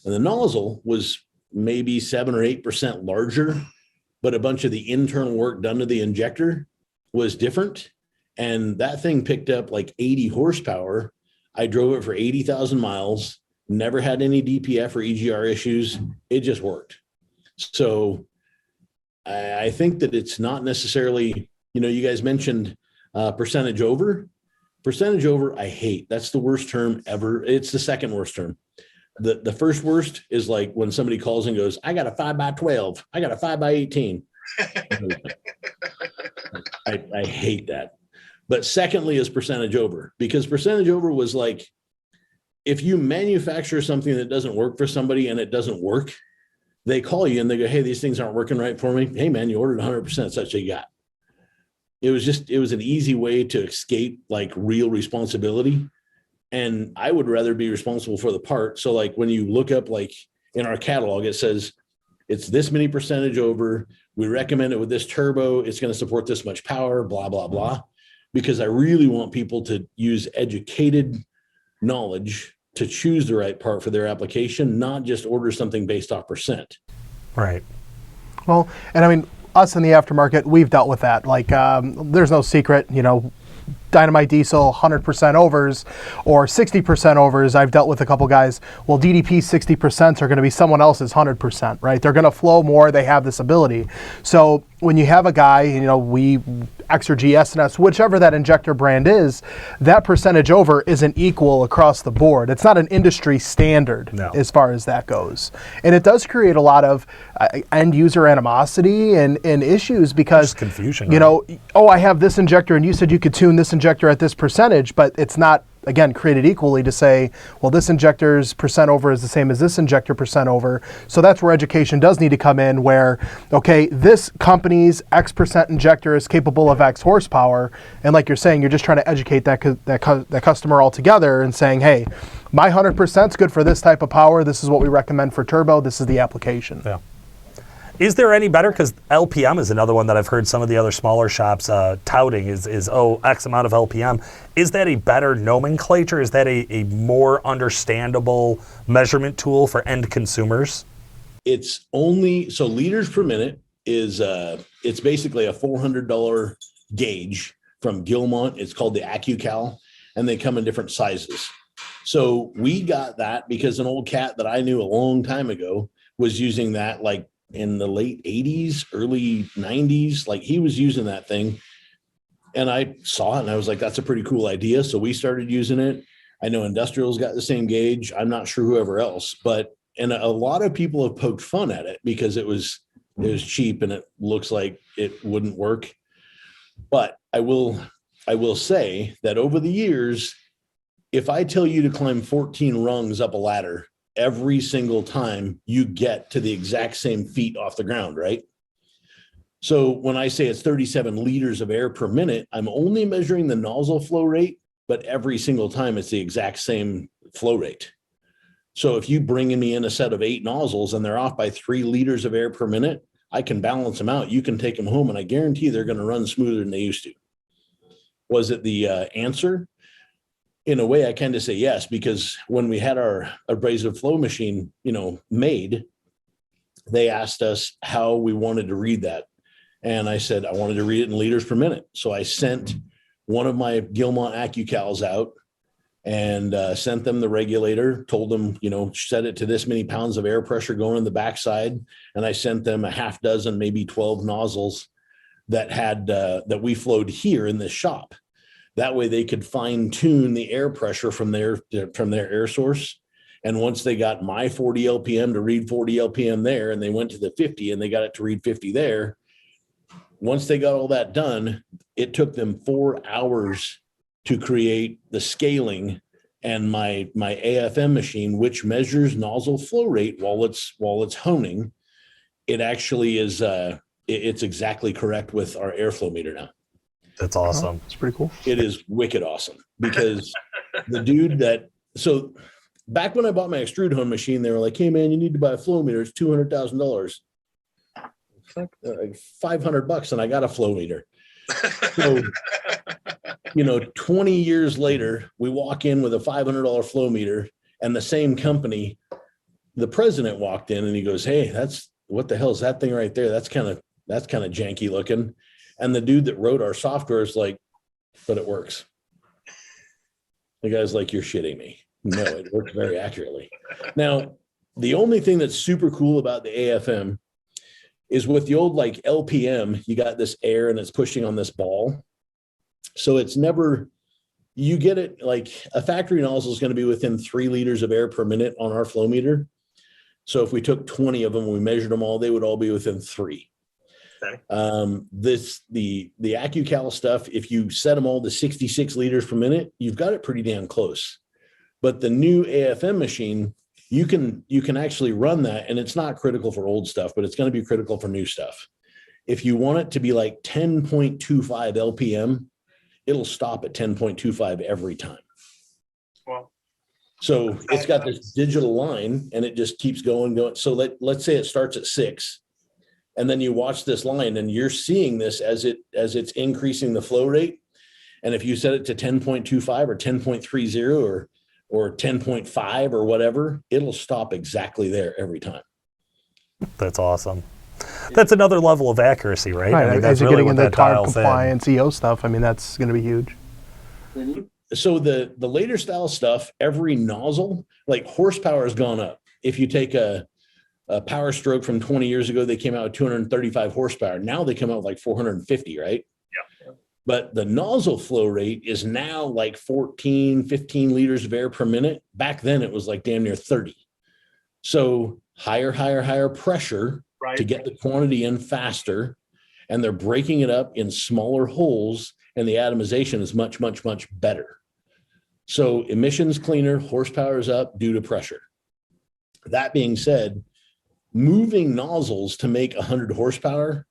and the nozzle was maybe 7 or 8% larger, but a bunch of the internal work done to the injector was different. And that thing picked up like 80 horsepower. I drove it for 80,000 miles, never had any DPF or EGR issues. It just worked. So I think that it's not necessarily, you guys mentioned percentage over. Percentage over, I hate. That's the worst term ever. It's the second worst term. The first worst is like when somebody calls and goes, I got a 5x12. I got a 5x18. I hate that. But secondly is percentage over, because percentage over was like, if you manufacture something that doesn't work for somebody and it doesn't work, they call you and they go, hey, these things aren't working right for me. Hey man, you ordered 100%. That's what you got. It was an easy way to escape like real responsibility. And I would rather be responsible for the part. So like when you look up, like in our catalog, it says it's this many percentage over. We recommend it with this turbo. It's going to support this much power, blah, blah, blah. Because I really want people to use educated knowledge to choose the right part for their application, not just order something based off percent. Right. Well, and I mean, us in the aftermarket, we've dealt with that. Like, there's no secret, Dynamite diesel 100% overs or 60% overs. I've dealt with a couple guys. Well, DDP 60% are going to be someone else's 100%, right? They're going to flow more. They have this ability. So when you have a guy, we Exergy, S&S, whichever that injector brand is, that percentage over isn't equal across the board. It's not an industry standard as far as that goes. And it does create a lot of end user animosity and issues because, just confusion, oh, I have this injector and you said you could tune this injector at this percentage, but it's not, again, created equally to say, well, this injector's percent over is the same as this injector percent over. So that's where education does need to come in, where, okay, this company's X percent injector is capable of X horsepower. And like you're saying, you're just trying to educate that customer altogether and saying, hey, my 100% is good for this type of power. This is what we recommend for turbo. This is the application. Yeah. Is there any better? Because LPM is another one that I've heard some of the other smaller shops touting is X amount of LPM. Is that a better nomenclature? Is that a more understandable measurement tool for end consumers? It's only, so liters per minute is, it's basically a $400 gauge from Gilmont. It's called the AccuCal, and they come in different sizes. So we got that because an old cat that I knew a long time ago was using that like in the late 80s, early 90s, like he was using that thing. And I saw it and I was like, that's a pretty cool idea. So we started using it. I know Industrial's got the same gauge. I'm not sure whoever else, but and a lot of people have poked fun at it because it was cheap and it looks like it wouldn't work. But I will say that over the years, if I tell you to climb 14 rungs up a ladder, every single time you get to the exact same feet off the ground, right? So when I say it's 37 liters of air per minute, I'm only measuring the nozzle flow rate, but every single time it's the exact same flow rate. So if you bring me in a set of 8 nozzles and they're off by 3 liters of air per minute, I can balance them out. You can take them home and I guarantee they're going to run smoother than they used to. Was it the answer? In a way, I kind of say yes, because when we had our abrasive flow machine, made, they asked us how we wanted to read that. And I said, I wanted to read it in liters per minute. So I sent one of my Gilmont AccuCals out and sent them the regulator, told them, set it to this many pounds of air pressure going in the backside. And I sent them a half dozen, maybe 12 nozzles that had, that we flowed here in this shop. That way they could fine tune the air pressure from their air source. And once they got my 40 LPM to read 40 LPM there, and they went to the 50 and they got it to read 50 there. Once they got all that done, it took them 4 hours to create the scaling and my AFM machine, which measures nozzle flow rate while it's honing. It actually is, it's exactly correct with our airflow meter now. That's awesome. It's pretty cool. It is wicked awesome because the dude so back when I bought my extrude hone machine, they were like, hey man, you need to buy a flow meter. It's $200,000. Like $500 and I got a flow meter. So, 20 years later, we walk in with a $500 flow meter and the same company, the president walked in and he goes, hey, what the hell is that thing right there? That's kind of janky looking. And the dude that wrote our software is like, but it works. The guy's like, you're shitting me. No, it works very accurately. Now, the only thing that's super cool about the AFM is with the old like LPM, you got this air and it's pushing on this ball. So it's never, you get it like a factory nozzle is going to be within 3 liters of air per minute on our flow meter. So if we took 20 of them and we measured them all, they would all be within 3. Okay. The AccuCal stuff, if you set them all to 66 liters per minute, you've got it pretty damn close. But the new AFM machine, you can actually run that, and it's not critical for old stuff, but it's going to be critical for new stuff. If you want it to be like 10.25 LPM, it'll stop at 10.25 every time. Well, so it's got this digital line and it just keeps going. So let's say it starts at 6 and then you watch this line and you're seeing this as it's increasing the flow rate. And if you set it to 10.25 or 10.30 or 10.5 or whatever, it'll stop exactly there every time. That's awesome. That's another level of accuracy, right? Right. I mean, As you're really getting into CARB dials in. compliance, EO stuff, I mean, that's going to be huge. So the later style stuff, every nozzle, like horsepower has gone up. If you take a Power Stroke from 20 years ago, they came out with 235 horsepower. Now they come out with like 450, right? Yeah. But the nozzle flow rate is now like 14, 15 liters of air per minute. Back then it was like damn near 30. So higher pressure to get the quantity in faster. And they're breaking it up in smaller holes and the atomization is much, much, much better. So emissions cleaner, horsepower is up due to pressure. That being said, moving nozzles to make 100 horsepower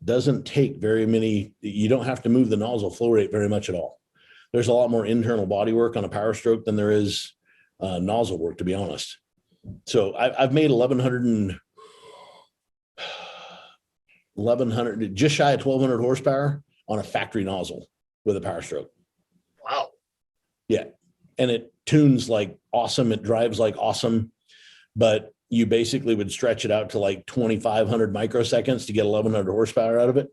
doesn't take very many. You don't have to move the nozzle flow rate very much at all. There's a lot more internal body work on a Power Stroke than there is nozzle work, to be honest. So I've made 1100, just shy of 1200 horsepower on a factory nozzle with a Power Stroke. Wow. Yeah. And it tunes like awesome. It drives like awesome, but you basically would stretch it out to like 2,500 microseconds to get 1,100 horsepower out of it.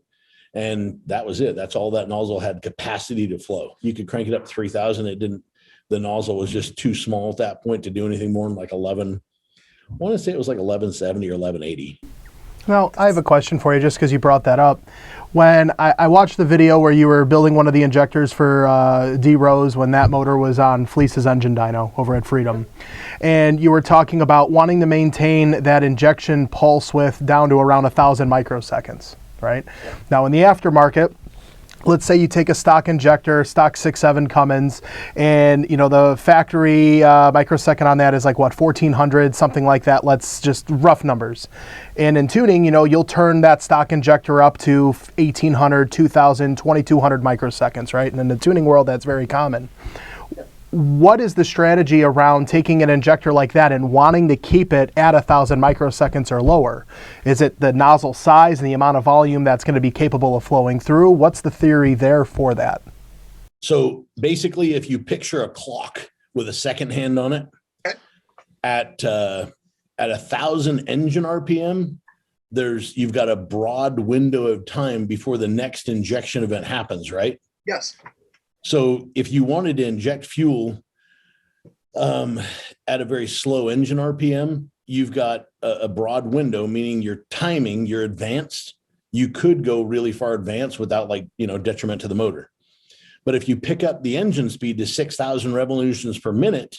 And that was it. That's all that nozzle had capacity to flow. You could crank it up to 3,000. It didn't, the nozzle was just too small at that point to do anything more than like 11. I want to say it was like 1170 or 1180. Now, I have a question for you just because you brought that up. When I watched the video where you were building one of the injectors for D-Rose when that motor was on Fleece's engine dyno over at Freedom, and you were talking about wanting to maintain that injection pulse width down to around 1,000 microseconds, right? Yeah. Now, in the aftermarket, let's say you take a stock injector, stock 6.7 Cummins, and the factory microsecond on that is like what, 1,400, something like that. Let's just rough numbers. And in tuning, you'll turn that stock injector up to 1,800, 2,000, 2,200 microseconds, right? And in the tuning world, that's very common. What is the strategy around taking an injector like that and wanting to keep it at 1,000 microseconds or lower? Is it the nozzle size and the amount of volume that's going to be capable of flowing through? What's the theory there for that? So basically, if you picture a clock with a second hand on it, at 1,000 engine RPM, you've got a broad window of time before the next injection event happens, right? Yes. So if you wanted to inject fuel at a very slow engine RPM, you've got a broad window, meaning your timing, you're advanced. You could go really far advanced without detriment to the motor. But if you pick up the engine speed to 6,000 revolutions per minute,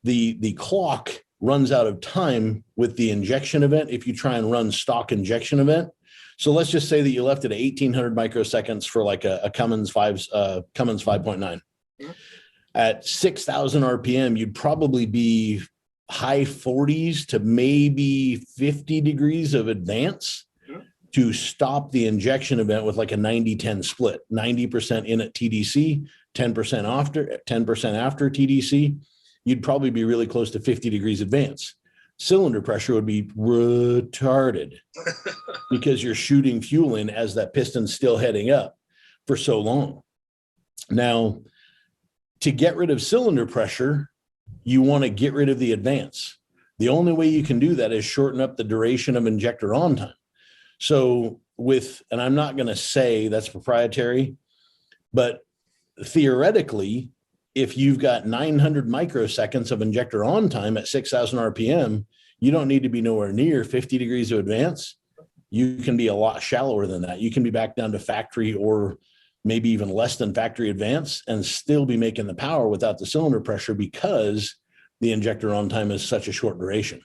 the clock runs out of time with the injection event if you try and run stock injection event. So let's just say that you left it at 1,800 microseconds for like a Cummins 5.9. Mm-hmm. At 6,000 RPM, you'd probably be high 40s to maybe 50 degrees of advance to stop the injection event with like a 90-10 split, 90% in at TDC, 10% after TDC. You'd probably be really close to 50 degrees advance. Cylinder pressure would be retarded because you're shooting fuel in as that piston's still heading up for so long. Now, to get rid of cylinder pressure, you want to get rid of the advance. The only way you can do that is shorten up the duration of injector on time. So and I'm not going to say that's proprietary, but theoretically, if you've got 900 microseconds of injector on time at 6,000 RPM, you don't need to be nowhere near 50 degrees of advance. You can be a lot shallower than that. You can be back down to factory or maybe even less than factory advance and still be making the power without the cylinder pressure because the injector on time is such a short duration.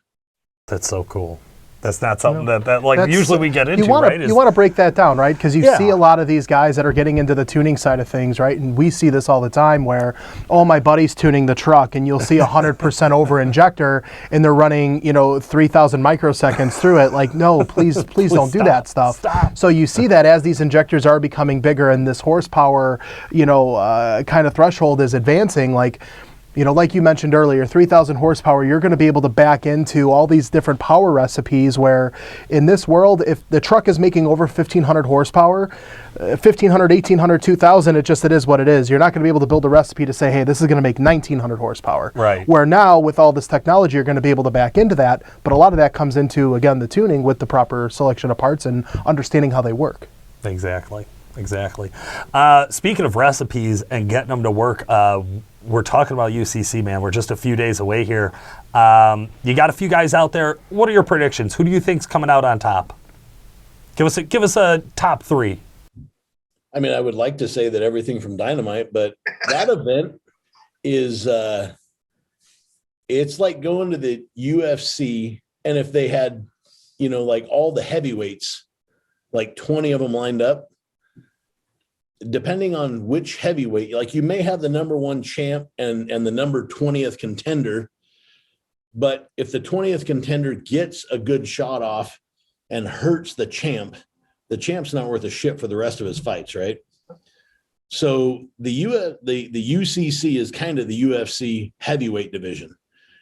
That's so cool. That's not something that usually we get into, right? You want to break that down, right? Because you see a lot of these guys that are getting into the tuning side of things, right? And we see this all the time where, my buddy's tuning the truck and you'll see 100% over injector and they're running, 3,000 microseconds through it. Like, no, please don't do that stuff. Stop. So you see that as these injectors are becoming bigger and this horsepower, kind of threshold is advancing, like you mentioned earlier, 3,000 horsepower, you're going to be able to back into all these different power recipes where in this world, if the truck is making over 1,500 horsepower, 1,500, 1,800, 2,000, it is what it is. You're not going to be able to build a recipe to say, hey, this is going to make 1,900 horsepower. Right. Where now, with all this technology, you're going to be able to back into that. But a lot of that comes into, again, the tuning with the proper selection of parts and understanding how they work. Exactly. Speaking of recipes and getting them to work, we're talking about UCC, man. We're just a few days away here. You got a few guys out there. What are your predictions? Who do you think's coming out on top? Give us a top three. I mean, I would like to say that everything from Dynamite, but that event is it's like going to the UFC, and if they had, like all the heavyweights, like 20 of them lined up, depending on which heavyweight, like you may have the number one champ and the number 20th contender, but if the 20th contender gets a good shot off and hurts the champ's not worth a shit for the rest of his fights, right? So the UCC is kind of the UFC heavyweight division,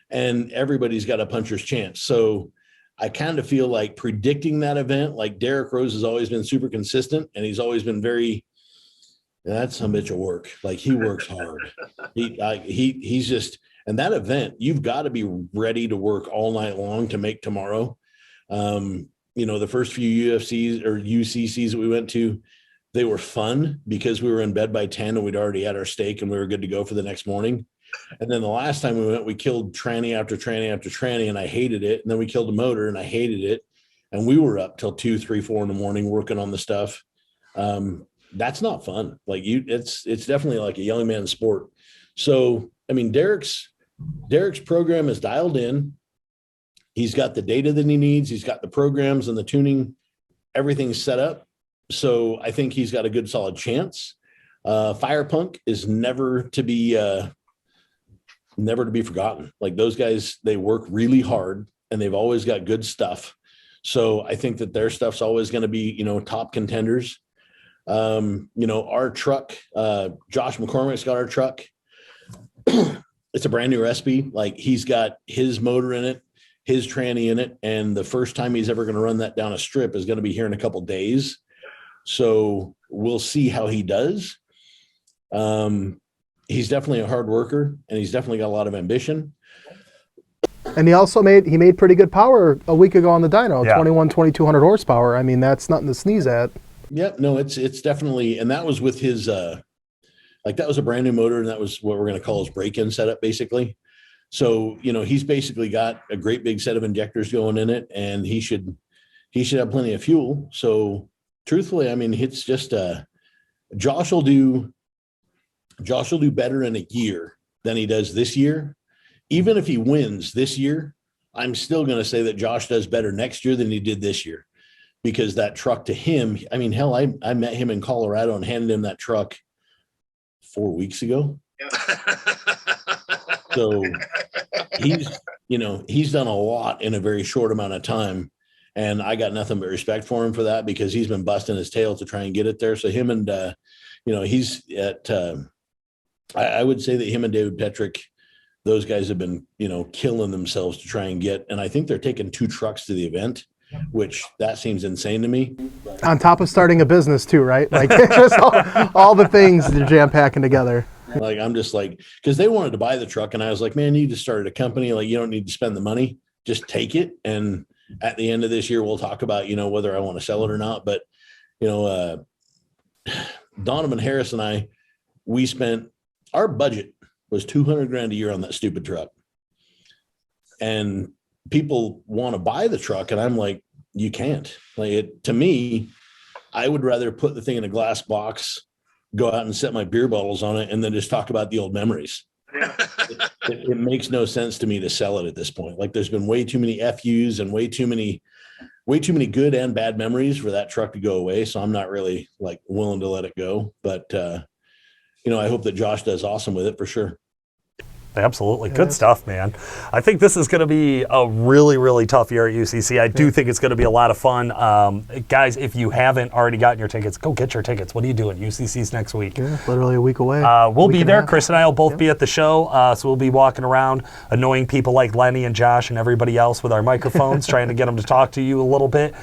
and everybody's got a puncher's chance. So I kind of feel like predicting that event, like Derek Rose has always been super consistent, and he's always been very, that's some bitch of work. Like he works hard. He's just, and that event, you've got to be ready to work all night long to make tomorrow. The first few UFCs or UCCs that we went to, they were fun because we were in bed by 10 and we'd already had our steak and we were good to go for the next morning. And then the last time we went, we killed tranny after tranny after tranny and I hated it. And then we killed a motor and I hated it. and we were up till 2, 3, 4 in the morning working on the stuff. That's not fun. Like it's definitely like a young man's sport. So, I mean, Derek's program is dialed in. He's got the data that he needs. He's got the programs and the tuning, everything's set up. So I think he's got a good solid chance. Fire Punk is never to be forgotten. Like those guys, they work really hard and they've always got good stuff. So I think that their stuff's always going to be, you know, top contenders. You know, our truck, Josh McCormick's got our truck. It's a brand new recipe. Like he's got his motor in it, his tranny in it. And the first time he's ever going to run that down a strip is going to be here in a couple days. So we'll see how he does. He's definitely a hard worker and he's definitely got a lot of ambition. And he also made pretty good power a week ago on the dyno, 2,200 horsepower. I mean, that's nothing to sneeze at. Yep. No, it's definitely, and that was with his, like that was a brand new motor and that was what we're going to call his break-in setup basically. So, you know, he's basically got a great big set of injectors going in it and he should have plenty of fuel. So truthfully, I mean, it's just, Josh will do better in a year than he does this year. Even if he wins this year, I'm still going to say that Josh does better next year than he did this year. Because that truck to him, I mean, hell, I met him in Colorado and handed him that truck 4 weeks ago. Yeah. So he's done a lot in a very short amount of time. And I got nothing but respect for him for that because he's been busting his tail to try and get it there. So him and, he's at, I would say that him and David Petrick, those guys have been, killing themselves to try and get, and I think they're taking 2 trucks to the event, which that seems insane to me. On top of starting a business too, right? Like just all the things they're jam packing together. Like, I'm just like, because they wanted to buy the truck and I was like, man, you just started a company. Like, you don't need to spend the money, just take it. And at the end of this year, we'll talk about, whether I want to sell it or not. But, Donovan Harris and we spent, our budget was $200,000 a year on that stupid truck. And people want to buy the truck. And I'm like, you can't. Like, to me, I would rather put the thing in a glass box, go out and set my beer bottles on it, and then just talk about the old memories. It makes no sense to me to sell it at this point. Like, there's been way too many FUs and way too many good and bad memories for that truck to go away. So I'm not really willing to let it go. But, I hope that Josh does awesome with it for sure. Absolutely. Good stuff, man. I think this is going to be a really, really tough year at UCC. I do think it's going to be a lot of fun. Guys, if you haven't already gotten your tickets, go get your tickets. What are you doing? UCC's next week. Yeah, literally a week away. We'll be there. Chris and I will both be at the show. So we'll be walking around annoying people like Lenny and Josh and everybody else with our microphones, trying to get them to talk to you a little bit.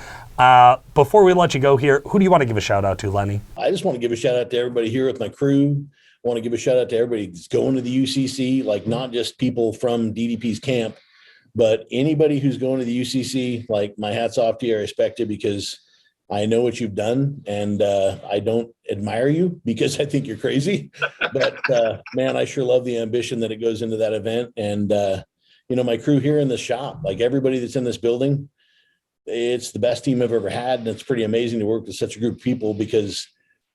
Before we let you go here, who do you want to give a shout out to, Lenny? I just want to give a shout out to everybody here with my crew. I want to give a shout out to everybody that's going to the UCC, not just people from DDP's camp, but anybody who's going to the UCC. My hat's off to you. I respect you because I know what you've done, and I don't admire you because I think you're crazy. But man, I sure love the ambition that it goes into that event. And my crew here in the shop, everybody that's in this building, it's the best team I've ever had, and it's pretty amazing to work with such a group of people because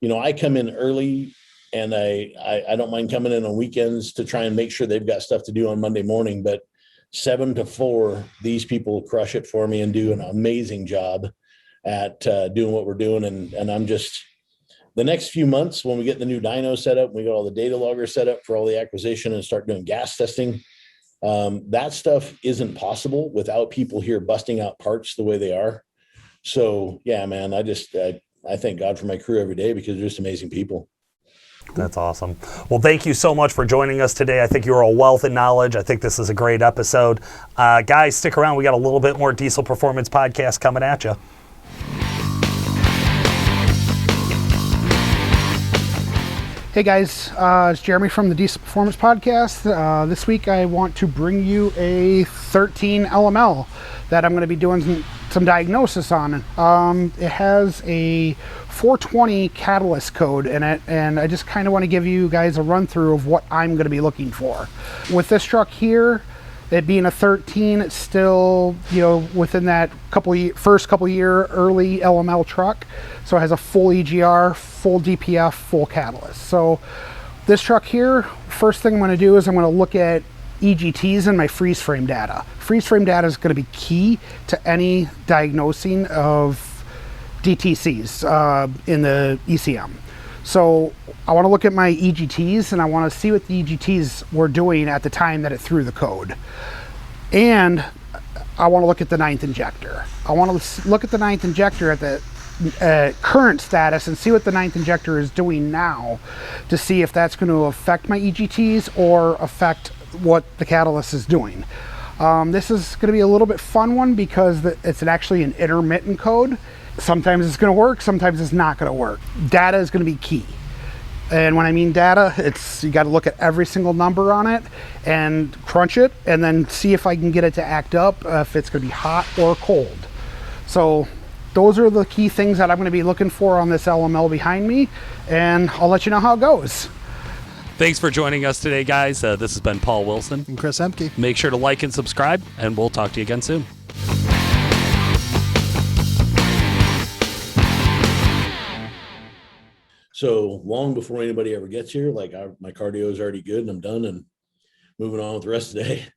I come in early. And I don't mind coming in on weekends to try and make sure they've got stuff to do on Monday morning. But 7 to 4, these people crush it for me and do an amazing job at doing what we're doing. And I'm just, the next few months when we get the new dyno set up, we got all the data logger set up for all the acquisition and start doing gas testing. That stuff isn't possible without people here busting out parts the way they are. So yeah, man, I thank God for my crew every day because they're just amazing people. That's awesome. Well, thank you so much for joining us today. I think you're a wealth of knowledge. I think this is a great episode. Guys, stick around. We got a little bit more Diesel Performance Podcast coming at you. Hey guys, it's Jeremy from the Diesel Performance Podcast. This week I want to bring you a 13 LML that I'm going to be doing some diagnosis on. It has a 420 catalyst code in it, and I just kind of want to give you guys a run through of what I'm going to be looking for. With this truck here, It being a 13, it's still, you know, within that first couple year early LML truck. So it has a full EGR, full DPF, full catalyst. So this truck here, first thing I'm going to do is I'm going to look at EGTs and my freeze frame data. Freeze frame data is going to be key to any diagnosing of DTCs in the ECM. So I want to look at my EGTs and I want to see what the EGTs were doing at the time that it threw the code. And I want to look at the 9th injector. I want to look at the 9th injector at the current status and see what the 9th injector is doing now to see if that's going to affect my EGTs or affect what the catalyst is doing. This is going to be a little bit fun one because it's actually an intermittent code. Sometimes it's going to work, sometimes it's not going to work. Data is going to be key. And when I mean data, you got to look at every single number on it and crunch it and then see if I can get it to act up, if it's going to be hot or cold. So those are the key things that I'm going to be looking for on this LML behind me, and I'll let you know how it goes. Thanks for joining us today, guys. This has been Paul Wilson. And Chris Emke. Make sure to like and subscribe, and we'll talk to you again soon. So long before anybody ever gets here, like my cardio is already good and I'm done and moving on with the rest of the day.